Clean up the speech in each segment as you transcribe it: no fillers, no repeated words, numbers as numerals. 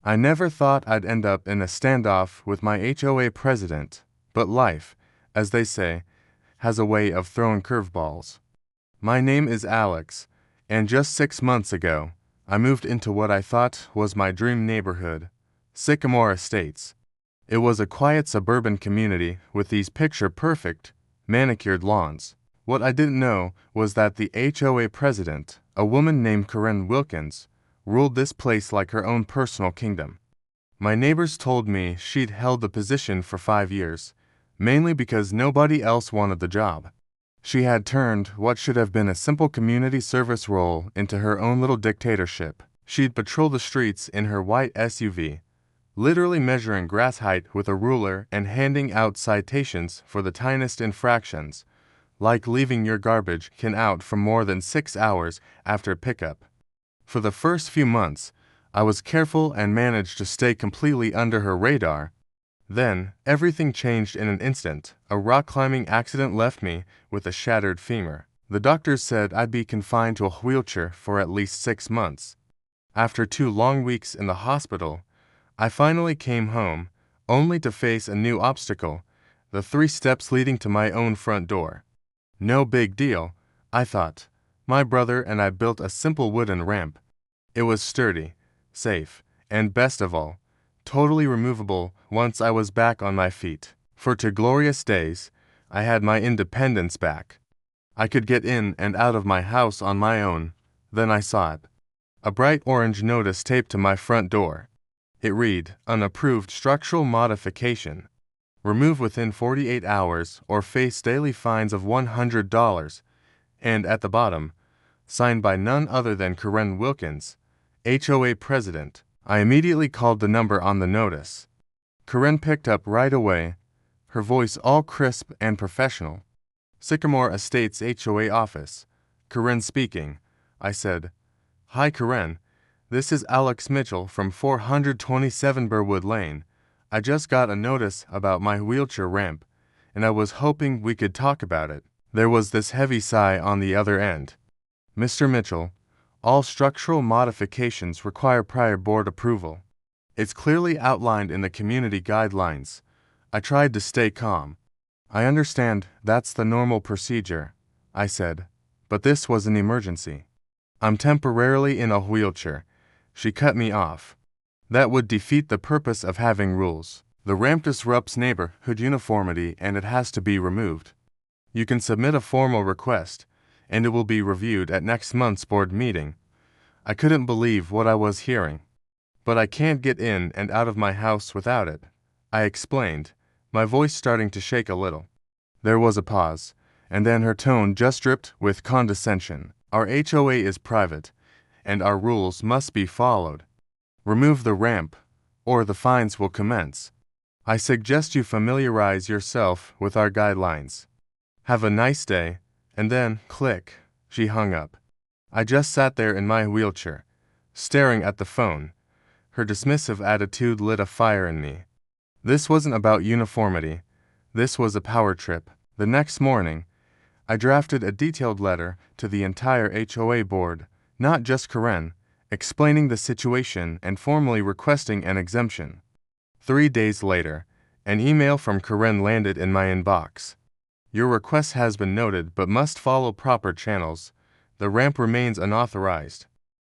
I never thought I'd end up in a standoff with my HOA president, but life, as they say, has a way of throwing curveballs. My name is Alex, and just 6 months ago, I moved into what I thought was my dream neighborhood, Sycamore Estates. It was a quiet suburban community with these picture-perfect, manicured lawns. What I didn't know was that the HOA president, a woman named Corinne Wilkins, ruled this place like her own personal kingdom. My neighbors told me she'd held the position for 5 years, mainly because nobody else wanted the job. She had turned what should have been a simple community service role into her own little dictatorship. She'd patrol the streets in her white SUV, literally measuring grass height with a ruler and handing out citations for the tiniest infractions, like leaving your garbage can out for more than 6 hours after pickup. For the first few months, I was careful and managed to stay completely under her radar. Then, everything changed in an instant. A rock climbing accident left me with a shattered femur. The doctors said I'd be confined to a wheelchair for at least 6 months. After 2 long weeks in the hospital, I finally came home, only to face a new obstacle, the 3 steps leading to my own front door. No big deal, I thought. My brother and I built a simple wooden ramp. It was sturdy, safe, and best of all, totally removable once I was back on my feet. For 2 glorious days, I had my independence back. I could get in and out of my house on my own. Then I saw it. A bright orange notice taped to my front door. It read, "Unapproved structural modification. Remove within 48 hours or face daily fines of $100. And at the bottom, signed by none other than Corinne Wilkins, HOA president. I immediately called the number on the notice. Corinne picked up right away, her voice all crisp and professional. "Sycamore Estates HOA office. Corinne speaking," I said. "Hi Corinne, this is Alex Mitchell from 427 Burwood Lane. I just got a notice about my wheelchair ramp, and I was hoping we could talk about it." There was this heavy sigh on the other end. "Mr. Mitchell, all structural modifications require prior board approval. It's clearly outlined in the community guidelines." I tried to stay calm. "I understand that's the normal procedure," I said, "but this was an emergency. I'm temporarily in a wheelchair." She cut me off. "That would defeat the purpose of having rules. The ramp disrupts neighborhood uniformity and it has to be removed. You can submit a formal request, and it will be reviewed at next month's board meeting." I couldn't believe what I was hearing. "But I can't get in and out of my house without it," I explained, my voice starting to shake a little. There was a pause, and then her tone just dripped with condescension. "Our HOA is private, and our rules must be followed. Remove the ramp, or the fines will commence. I suggest you familiarize yourself with our guidelines. Have a nice day," and then, click, she hung up. I just sat there in my wheelchair, staring at the phone. Her dismissive attitude lit a fire in me. This wasn't about uniformity. This was a power trip. The next morning, I drafted a detailed letter to the entire HOA board, not just Corinne, explaining the situation and formally requesting an exemption. 3 days later, an email from Corinne landed in my inbox. "Your request has been noted but must follow proper channels. The ramp remains unauthorized.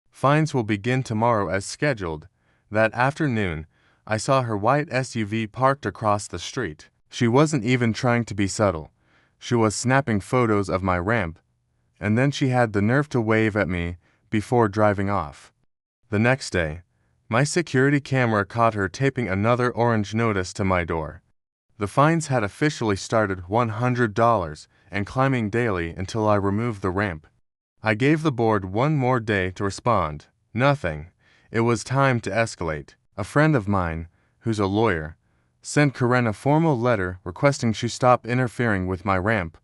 Fines will begin tomorrow as scheduled." That afternoon, I saw her white SUV parked across the street. She wasn't even trying to be subtle. She was snapping photos of my ramp, and then she had the nerve to wave at me before driving off. The next day, my security camera caught her taping another orange notice to my door. The fines had officially started $100 and climbing daily until I removed the ramp. I gave the board 1 more day to respond. Nothing. It was time to escalate. A friend of mine, who's a lawyer, sent Corinne a formal letter requesting she stop interfering with my ramp,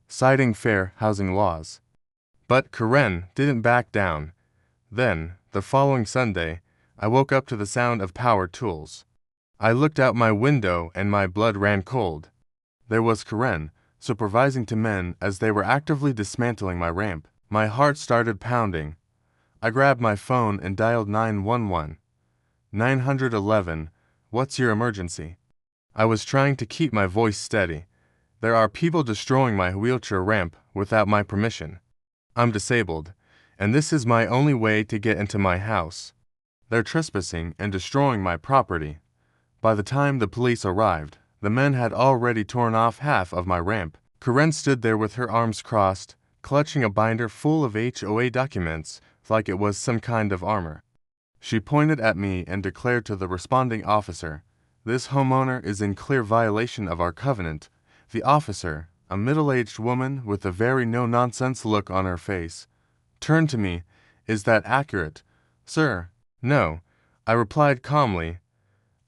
citing fair housing laws. But Corinne didn't back down. Then, the following Sunday, I woke up to the sound of power tools. I looked out my window and my blood ran cold. There was Corinne, supervising 2 men as they were actively dismantling my ramp. My heart started pounding. I grabbed my phone and dialed 911. 911. What's your emergency? I was trying to keep my voice steady. There are people destroying my wheelchair ramp without my permission. I'm disabled, and this is my only way to get into my house. They're trespassing and destroying my property. By the time the police arrived, the men had already torn off half of my ramp. Karen stood there with her arms crossed, clutching a binder full of HOA documents like it was some kind of armor. She pointed at me and declared to the responding officer, "This homeowner is in clear violation of our covenant." The officer, a middle-aged woman with a very no-nonsense look on her face, turned to me. "Is that accurate, sir?" "No," I replied calmly.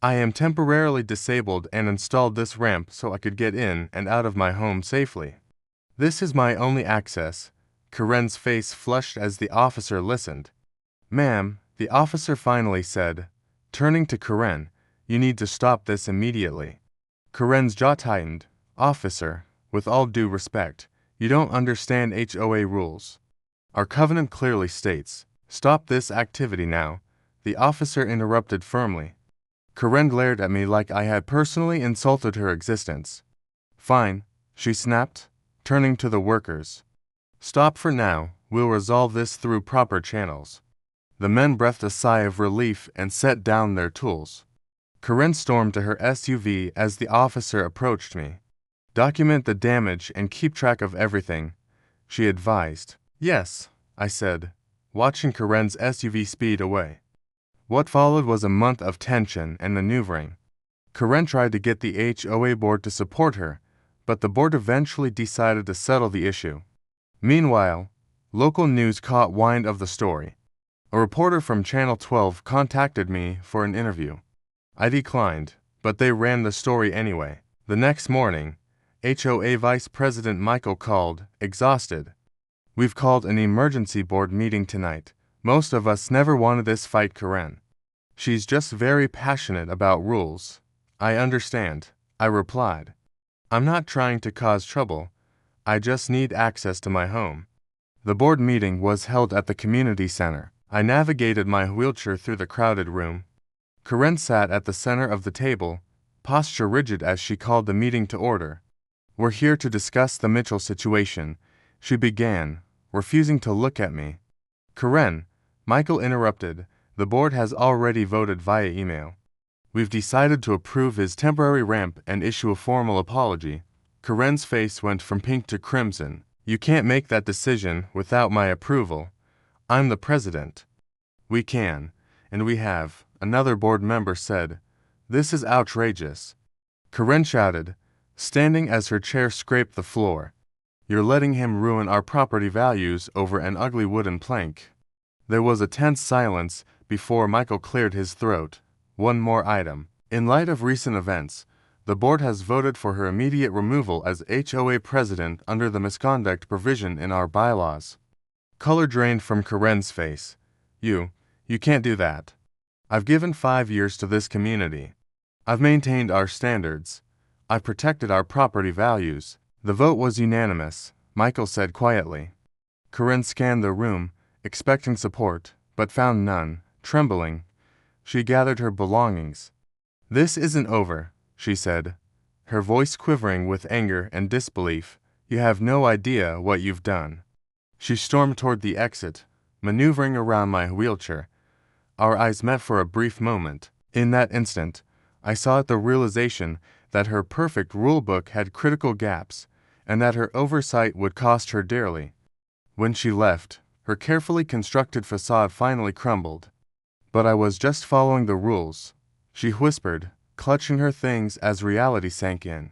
"I am temporarily disabled and installed this ramp so I could get in and out of my home safely. This is my only access." Karen's face flushed as the officer listened. "Ma'am," the officer finally said, turning to Karen, "you need to stop this immediately." Karen's jaw tightened. "Officer, with all due respect, you don't understand HOA rules. Our covenant clearly states, stop this activity now." The officer interrupted firmly. Karen glared at me like I had personally insulted her existence. "Fine," she snapped, turning to the workers. "Stop for now, we'll resolve this through proper channels." The men breathed a sigh of relief and set down their tools. Karen stormed to her SUV as the officer approached me. "Document the damage and keep track of everything," she advised. "Yes," I said, watching Karen's SUV speed away. What followed was a month of tension and maneuvering. Karen tried to get the HOA board to support her, but the board eventually decided to settle the issue. Meanwhile, local news caught wind of the story. A reporter from Channel 12 contacted me for an interview. I declined, but they ran the story anyway. The next morning, HOA Vice President Michael called, exhausted. "We've called an emergency board meeting tonight. Most of us never wanted this fight, Karen. She's just very passionate about rules." "I understand," I replied. "I'm not trying to cause trouble. I just need access to my home." The board meeting was held at the community center. I navigated my wheelchair through the crowded room. Karen sat at the center of the table, posture rigid as she called the meeting to order. "We're here to discuss the Mitchell situation," she began, refusing to look at me. "Karen," Michael interrupted, "the board has already voted via email. We've decided to approve his temporary ramp and issue a formal apology." Karen's face went from pink to crimson. "You can't make that decision without my approval. I'm the president." "We can, and we have," another board member said. "This is outrageous," Karen shouted, standing as her chair scraped the floor. "You're letting him ruin our property values over an ugly wooden plank." There was a tense silence before Michael cleared his throat. "One more item. In light of recent events, the board has voted for her immediate removal as HOA president under the misconduct provision in our bylaws." Color drained from Karen's face. You can't do that. I've given 5 years to this community. I've maintained our standards. I've protected our property values." "The vote was unanimous," Michael said quietly. Karen scanned the room, expecting support, but found none. Trembling, she gathered her belongings. "This isn't over," she said, her voice quivering with anger and disbelief. "You have no idea what you've done." She stormed toward the exit, maneuvering around my wheelchair. Our eyes met for a brief moment. In that instant, I saw the realization that her perfect rulebook had critical gaps, and that her oversight would cost her dearly. When she left, her carefully constructed facade finally crumbled. "But I was just following the rules," she whispered, clutching her things as reality sank in.